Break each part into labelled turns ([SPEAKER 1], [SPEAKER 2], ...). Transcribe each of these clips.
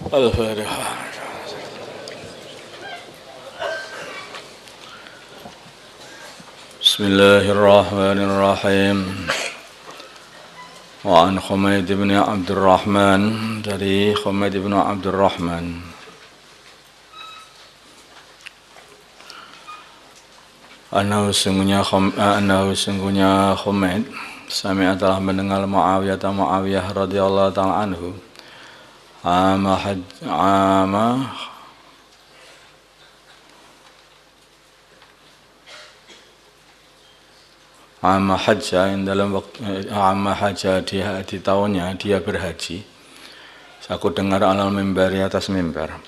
[SPEAKER 1] Al-Fatihah. Bismillahirrahmanirrahim. Wa an Humaid bin Abdurrahman, dari Humaid bin Abdurrahman, Anahu sungguhnya Humaid sami'a telah mendengar Muawiyah radhiyallahu ta'ala anhu ama hajjah, yang dalam waktu hajjah di tahunnya dia berhaji. Aku dengar alal mimbar, di atas mimbar,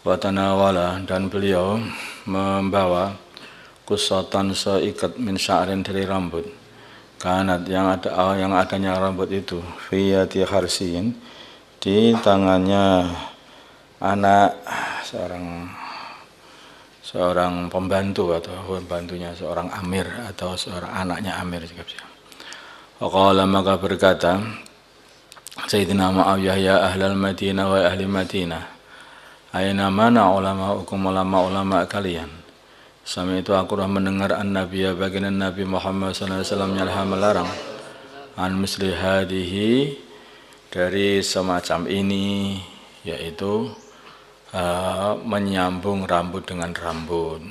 [SPEAKER 1] wa tanawala, dan beliau membawa kusatan seikat min sya'rin, dari rambut, kanat yang adanya rambut itu fiyati kharsiyin, di tangannya anak seorang pembantu atau pembantunya seorang amir atau seorang anaknya amir juga bisa. Waqala, maka berkata Sayyidina Muawiyah, ya ahlal Madinah, wa ahli Madinah, aina mana ulama kalian. Sama itu aku telah mendengar an-Nabiya, baginda Nabi Muhammad SAW melarang an misli hadihi, dari semacam ini, yaitu menyambung rambut dengan rambut.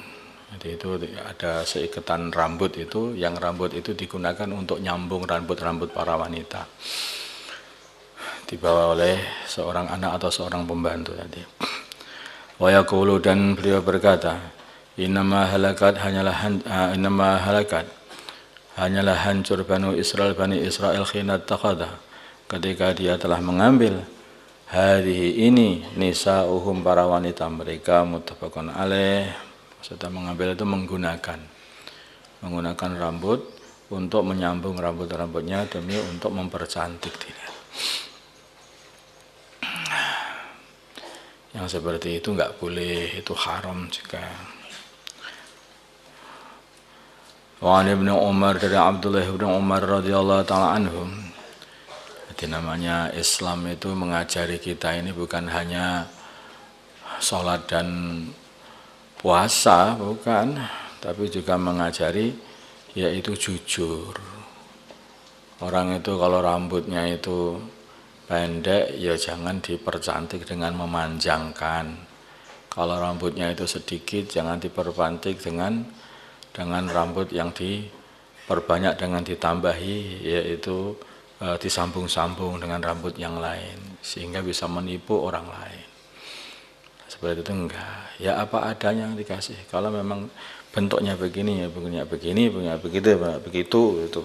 [SPEAKER 1] Jadi itu ada seikatan rambut itu, yang rambut itu digunakan untuk nyambung rambut-rambut para wanita, dibawa oleh seorang anak atau seorang pembantu tadi. Wa yaqulu, dan beliau berkata, innama halakat, hanyalah hancur Bani Israel khina takhadha, ketika dia telah mengambil hadhihi ini nisa'uhum, para wanita mereka, muttafaqun alaih. Maksudnya mengambil itu menggunakan rambut untuk menyambung rambut-rambutnya demi untuk mempercantik diri. Yang seperti itu enggak boleh, itu haram juga. Wa Ibnu Umar, dari Abdullah bin Umar radhiyallahu taala anhum. Jadi namanya Islam itu mengajari kita ini bukan hanya sholat dan puasa, bukan, tapi juga mengajari yaitu jujur. Orang itu kalau rambutnya itu pendek, ya jangan dipercantik dengan memanjangkan. Kalau rambutnya itu sedikit, jangan dipercantik dengan rambut yang diperbanyak dengan ditambahi, yaitu disambung-sambung dengan rambut yang lain sehingga bisa menipu orang lain. Seperti itu enggak, ya apa adanya yang dikasih. Kalau memang bentuknya begini, ya begini, begitu itu.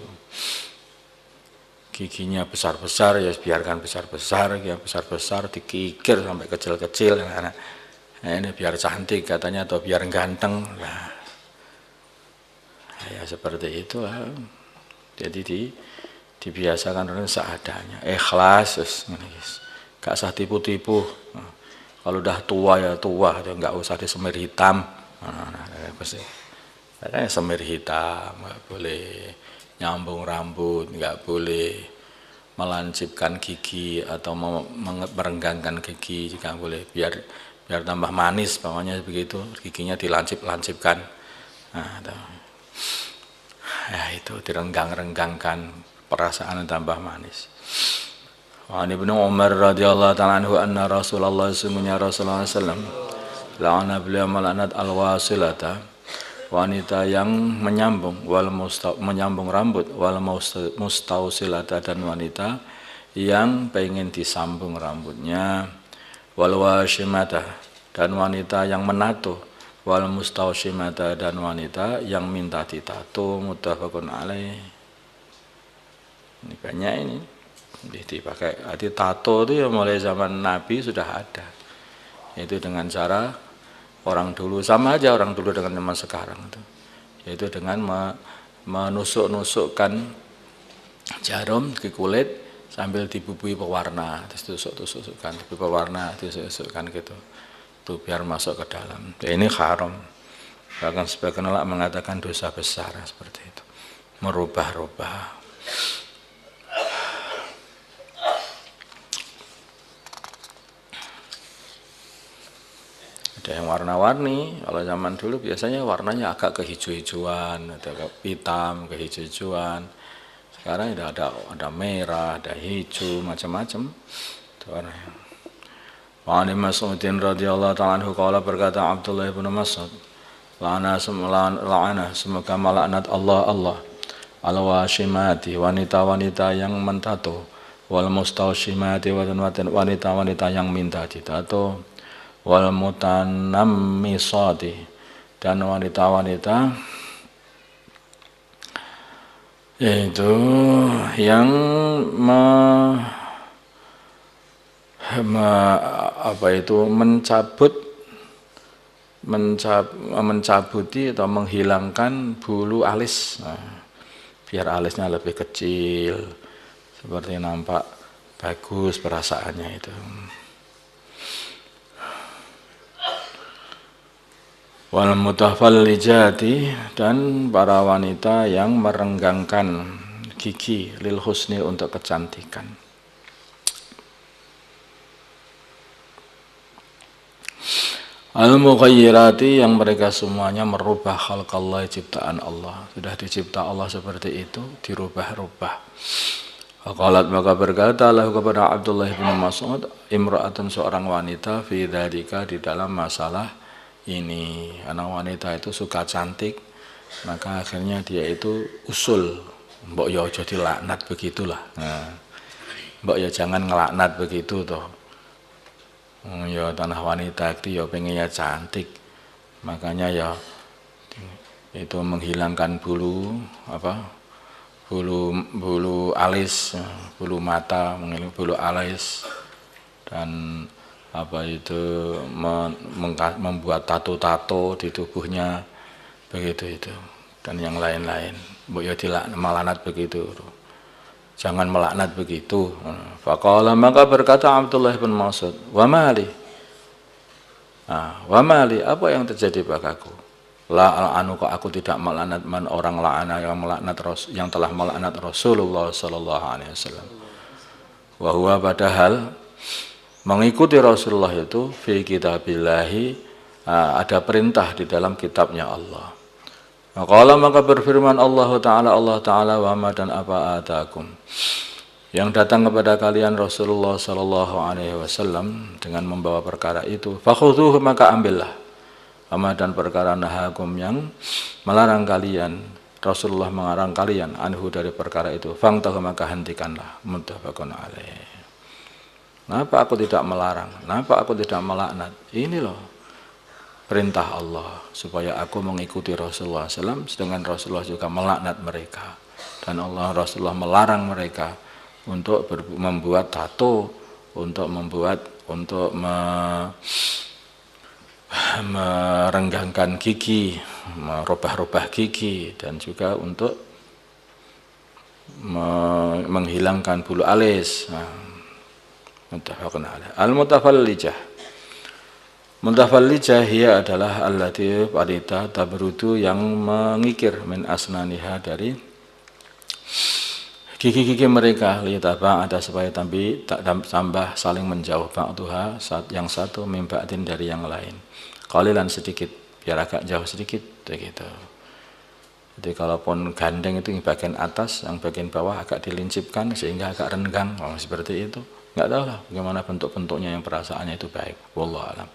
[SPEAKER 1] Giginya besar-besar, ya biarkan besar-besar, ya besar-besar, dikikir sampai kecil-kecil. Nah, ini biar cantik katanya, atau biar ganteng. Nah, ya seperti itu. Jadi dibiasakan orang seadanya, ikhlas, gak usah tipu-tipu. Kalau udah tua ya tua, nggak usah disemir hitam. Katanya semir hitam, nggak boleh nyambung rambut, nggak boleh melancipkan gigi atau merenggangkan gigi, juga boleh, biar tambah manis, pokoknya begitu, giginya dilancipkan. Nah, ya itu direnggang-renggangkan, perasaan tambah manis. Wa Ibnu Umar radhiyallahu ta'ala anhu anna Rasulullah sallallahu alaihi wasallam la'ana, beliau melaknat al-wasilata, wanita yang menyambung rambut, wal mustausilata, dan wanita yang pengen disambung rambutnya, wal washimata, dan wanita yang menato, wal mustaushimata, dan wanita yang minta ditato, muttafaqun alaih. Ini banyak ini dipakai. Arti tato itu ya mulai zaman Nabi sudah ada. Itu dengan cara orang dulu, sama aja orang dulu dengan zaman sekarang itu. Yaitu dengan menusuk-nusukkan jarum di kulit sambil dibubui pewarna, terus tusuk-tusukkan pewarna, tusuk-tusukkan gitu. Itu biar masuk ke dalam. Ya, ini haram. Bahkan sebagian ulama mengatakan dosa besar seperti itu. Merubah-rubah. Ada yang warna-warni. Kalau zaman dulu biasanya warnanya agak kehijau-hijauan, ada hitam, kehijau-hijauan. Sekarang ada merah, ada hijau, macam-macam. Itu warnanya. Wa an Mas'udin radhiyallahu ta'ala anhu qala berkata Abdullah bin Mas'ud, la'ana semoga melaknat Allah al-washimati, wanita-wanita yang mentato, wal mustawshimati, wanita-wanita yang minta ditato, wal mutanammisati, dan wanita-wanita yaitu yang mencabuti atau menghilangkan bulu alis, biar alisnya lebih kecil, seperti nampak bagus perasaannya itu. Wal mutafallijati, dan para wanita yang merenggangkan gigi, lil husni, untuk kecantikan. Al-mughayyirati, yang mereka semuanya merubah khalqallah, ciptaan Allah. Sudah dicipta Allah seperti itu, dirubah-rubah. Faqalat, maka berkata Allah kepada Abdullah bin Mas'ud, imra'atun, seorang wanita, fi dzalika, di dalam masalah ini. Anak wanita itu suka cantik, maka akhirnya dia itu usul, mbok ya aja dilaknat begitulah. Nah, mbok ya jangan ngelaknat begitu toh. Ya tanah wanita itu ya pengennya cantik, makanya ya itu menghilangkan bulu alis, bulu mata, menghilangkan bulu alis, dan membuat tato-tato di tubuhnya begitu itu, dan yang lain-lain. Mbok ya dilaknat begitu. Jangan melaknat begitu. Faqala, maka berkata Abdullah bin Mas'ud, wa mali, apa yang terjadi padaku? La anu, kok aku tidak melaknat man, orang la'ana yang telah melaknat Rasulullah sallallahu alaihi wasallam. Wa huwa, padahal mengikuti Rasulullah itu fi kitabillahi, ada perintah di dalam kitabnya Allah. Maqala, maka berfirman Allah Ta'ala, wa ma, dan apa atakum, yang datang kepada kalian Rasulullah sallallahu alaihi wasallam dengan membawa perkara itu, fakhudhuhu, maka ambillah. Ama, dan perkara nahakum, yang melarang kalian, Rasulullah mengarang kalian, anhu, dari perkara itu, fangtahu, maka hentikanlah. Muttafaqun alaih. Kenapa aku tidak melarang? Kenapa aku tidak melaknat? Ini loh perintah Allah, supaya aku mengikuti Rasulullah SAW, sedangkan Rasulullah juga melaknat mereka, dan Rasulullah melarang mereka untuk membuat tato, untuk merenggangkan gigi, merubah-rubah gigi, dan juga untuk menghilangkan bulu alis. Al-mutafallijah, mutafallijah hiya adalah allati, wanita, tabrudu, yang mengikir, min asnaniha, dari gigi-gigi mereka, litaba, ada supaya tambah saling menjauh, ba'duha, yang satu, min ba'din, dari yang lain, qalilan, sedikit, biar agak jauh sedikit begitu. Jadi kalaupun gandeng itu yang bagian atas, yang bagian bawah agak dilincipkan sehingga agak renggang, seperti itu. Enggak tahu lah bagaimana bentuk-bentuknya yang perasaannya itu baik. Wallahu a'lam.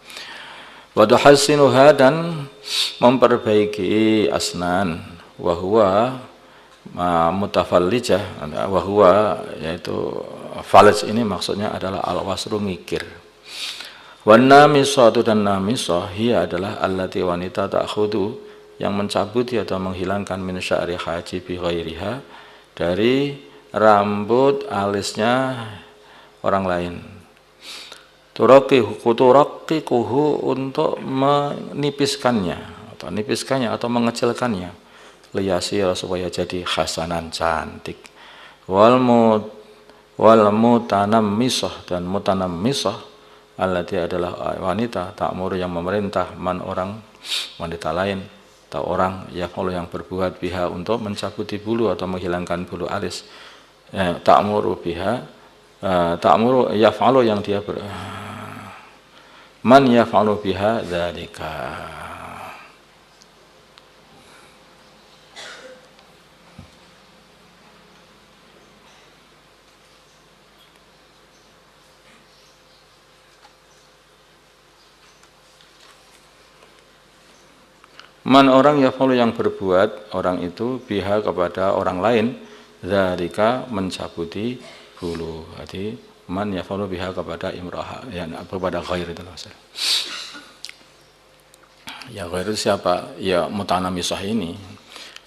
[SPEAKER 1] Wa tuhassinuha, dan memperbaiki asnan, wa huwa mutafallijah, wa huwa, yaitu falaj ini maksudnya adalah al-wasru, ngikir. Wan namisatu, dan namisah hiya adalah allati, wanita, ta'khudu, yang mencabuti atau menghilangkan min sya'ri hajibi ghairiha, dari rambut alisnya orang lain. Turakikuhu, untuk menipiskannya atau mengecilkannya, liyasira, supaya jadi hasanan, cantik. Wal mutanammisah, dan mutanammisah allati adalah wanita, ta'muru, yang memerintah, man, orang, wanita lain atau orang, yang berbuat biha, untuk mencabuti bulu atau menghilangkan bulu alis, ta'muru biha, ta'muru yaf'alu, yang dia Man yaf'alu biha dzalika. Man orang yaf'alu yang berbuat orang itu biha kepada orang lain dzalika mencabuti bulu. Jadi man yaf'alu biha kepada imra'ah ya kepada ghair itu maksudnya. Ya ghair itu siapa? Ya mutanamisah ini.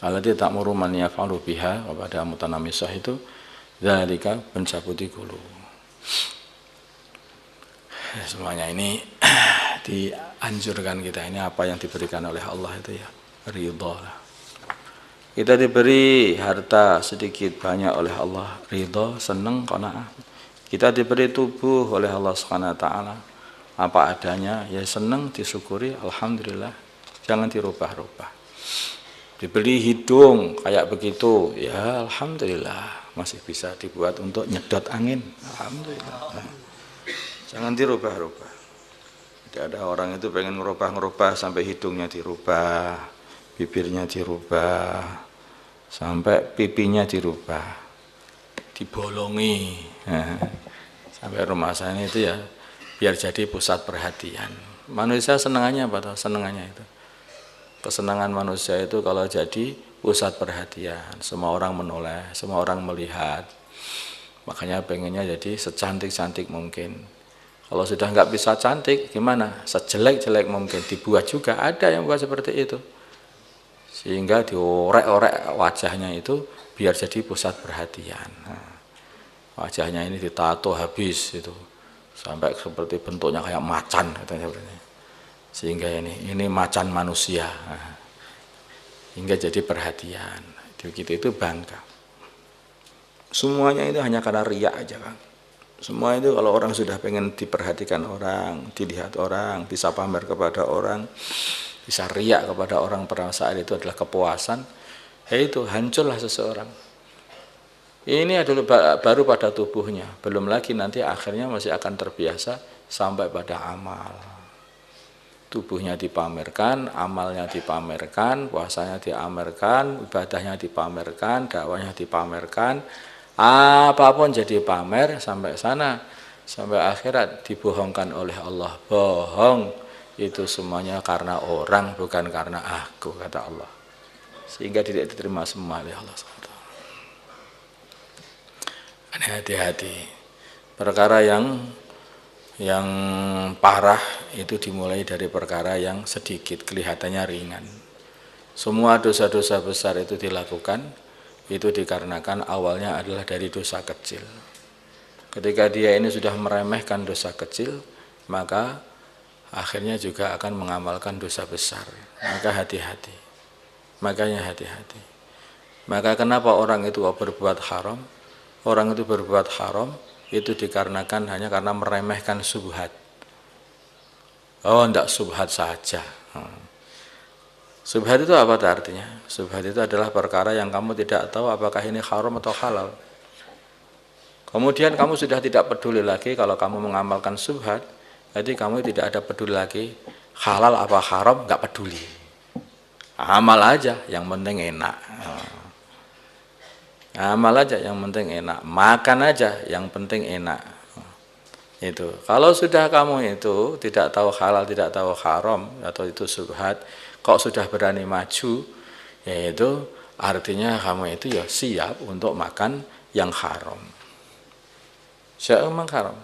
[SPEAKER 1] Allati ta'muru man yaf'alu biha kepada mutanamisah itu dzalika mencabuti bulu. Semuanya ini dianjurkan kita, ini apa yang diberikan oleh Allah itu ya ridha. Kita diberi harta sedikit banyak oleh Allah, ridha, senang, qanaah. Kita diberi tubuh oleh Allah Subhanahu wa taala apa adanya, ya senang, disyukuri, alhamdulillah, jangan dirubah-rubah. Diberi hidung kayak begitu, ya alhamdulillah, masih bisa dibuat untuk nyedot angin, alhamdulillah. Jangan dirubah-rubah. Jadi ada orang itu pengen ngerubah-ngerubah sampai hidungnya dirubah, bibirnya dirubah, sampai pipinya dirubah, dibolongi. Sampai rumah saya itu ya biar jadi pusat perhatian. Manusia senangannya apa tuh? Senangannya itu. Kesenangan manusia itu kalau jadi pusat perhatian, semua orang menoleh, semua orang melihat. Makanya pengennya jadi secantik-cantik mungkin. Kalau sudah nggak bisa cantik, gimana? Sejelek-jelek mungkin, dibuat juga. Ada yang buat seperti itu. Sehingga diorek-orek wajahnya itu biar jadi pusat perhatian. Nah, wajahnya ini ditato habis itu. Sampai seperti bentuknya kayak macan katanya. Sehingga ini macan manusia. Nah, hingga jadi perhatian. Begitu itu bangga. Semuanya itu hanya karena riya aja, Kang. Semua itu kalau orang sudah pengen diperhatikan orang, dilihat orang, bisa pamer kepada orang, bisa riak kepada orang, perasaan itu adalah kepuasan, ya itu hancurlah seseorang. Ini adalah baru pada tubuhnya, belum lagi nanti akhirnya masih akan terbiasa sampai pada amal. Tubuhnya dipamerkan, amalnya dipamerkan, puasanya dipamerkan, ibadahnya dipamerkan, dakwahnya dipamerkan. Apapun jadi pamer sampai sana, sampai akhirat dibohongkan oleh Allah. Bohong itu semuanya karena orang, bukan karena aku, kata Allah. Sehingga tidak diterima semua oleh Allah SWT. Hati-hati. Perkara yang parah itu dimulai dari perkara yang sedikit, kelihatannya ringan. Semua dosa-dosa besar itu dilakukan itu dikarenakan awalnya adalah dari dosa kecil. Ketika dia ini sudah meremehkan dosa kecil, maka akhirnya juga akan mengamalkan dosa besar. Maka hati-hati. Makanya hati-hati. Maka kenapa orang itu berbuat haram? Orang itu berbuat haram itu dikarenakan hanya karena meremehkan subhat. Oh, enggak subhat saja. Subhat itu apa artinya? Subhat itu adalah perkara yang kamu tidak tahu apakah ini haram atau halal. Kemudian kamu sudah tidak peduli lagi kalau kamu mengamalkan subhat, jadi kamu tidak ada peduli lagi halal apa haram, nggak peduli. Amal aja, yang penting enak. Amal aja, yang penting enak. Makan aja, yang penting enak. Itu. Kalau sudah kamu itu tidak tahu halal, tidak tahu haram, atau itu subhat, kok sudah berani maju, yaitu artinya kamu itu ya siap untuk makan yang haram. Siap memang haram.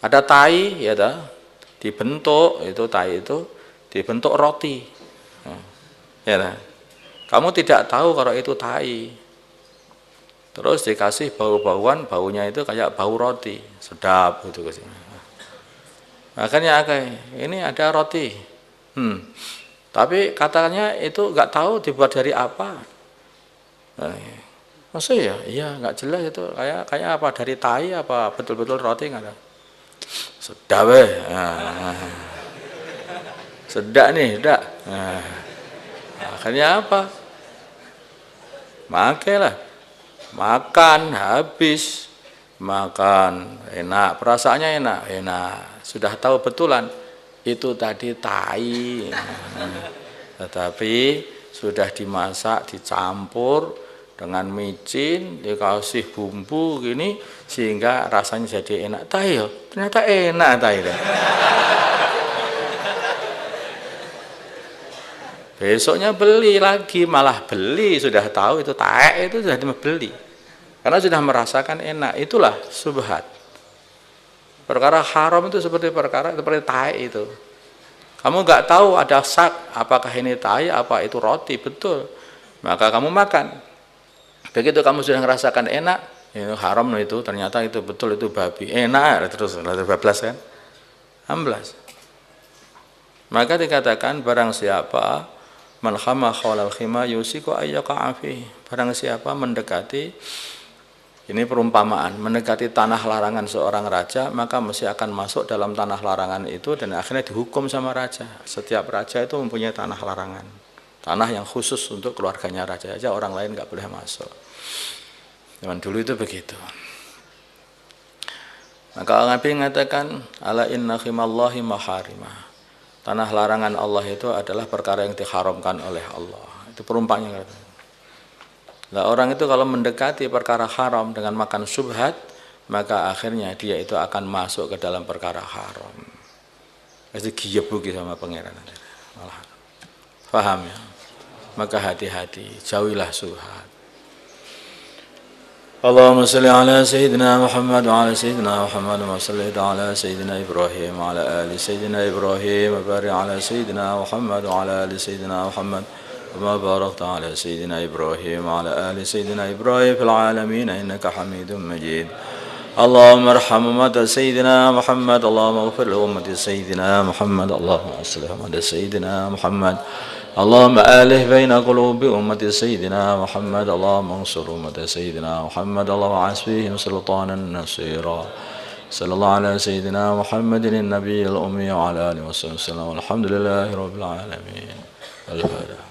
[SPEAKER 1] Ada tai, ya dah, dibentuk itu tai itu dibentuk roti, ya dah. Kamu tidak tahu kalau itu tai. Terus dikasih bau-bauan, baunya itu kayak bau roti, sedap gitu kesini. Makanya ini ada roti. Tapi katanya itu nggak tahu dibuat dari apa. Maksudnya ya, iya nggak jelas itu kayak apa, dari tai apa betul-betul roti nggak ada. Sedap sedap nih, sedap. Akhirnya apa? Makailah, makan habis, makan enak, perasaannya enak, sudah tahu betulan itu tadi tai, tetapi sudah dimasak, dicampur dengan micin, dikasih bumbu gini sehingga rasanya jadi enak. Tai ya, ternyata enak tai. Besoknya beli lagi, malah beli, sudah tahu itu taek, itu sudah dibeli karena sudah merasakan enak. Itulah subhat. Perkara haram itu seperti taek itu. Kamu nggak tahu ada sak, apakah ini taek, apa itu roti, betul, maka kamu makan. Begitu kamu sudah merasakan enak, itu haram itu, ternyata itu betul, itu babi, enak, terus bablas kan, amblas. Maka dikatakan barang siapa man khama khawlal khima yusiku ayyaka afi, barang siapa mendekati, ini perumpamaan, mendekati tanah larangan seorang raja, maka mesti akan masuk dalam tanah larangan itu dan akhirnya dihukum sama raja. Setiap raja itu mempunyai tanah larangan, tanah yang khusus untuk keluarganya raja aja, orang lain nggak boleh masuk. Zaman dulu itu begitu. Maka Nabi mengatakan ala inna khimallahi maharimah, tanah larangan Allah itu adalah perkara yang diharamkan oleh Allah. Itu perumpamannya. Nah, orang itu kalau mendekati perkara haram dengan makan subhat, maka akhirnya dia itu akan masuk ke dalam perkara haram. Itu giyebuki sama pangeran. Malah. Paham ya? Maka hati-hati, jauhilah subhat. Allahumma salli ala Sayyidina Muhammad wa ala Sayyidina Muhammad wa salli ala Sayyidina Ibrahim wa ala ali Sayyidina Ibrahim wa barik ala Sayyidina Muhammad wa ala ali Sayyidina Muhammad wa barakta ala Sayyidina Ibrahim wa ala ali Sayyidina Ibrahim fil alamin innaka Hamidum Majid. Allahumma arham ummata Sayyidina Muhammad, Allahumma ighfir li ummati Sayyidina Muhammad, Allahumma aslih ummata Sayyidina Muhammad, اللهم آله بين قلوب أمة سيدنا محمد، اللهم انصر أمة سيدنا محمد، اللهم عز فيهم سلطانا نصيرا. صلى الله على سيدنا محمد النبي الأمي وعلى آله وصحبه وسلم، والحمد لله رب العالمين. الفاتحة.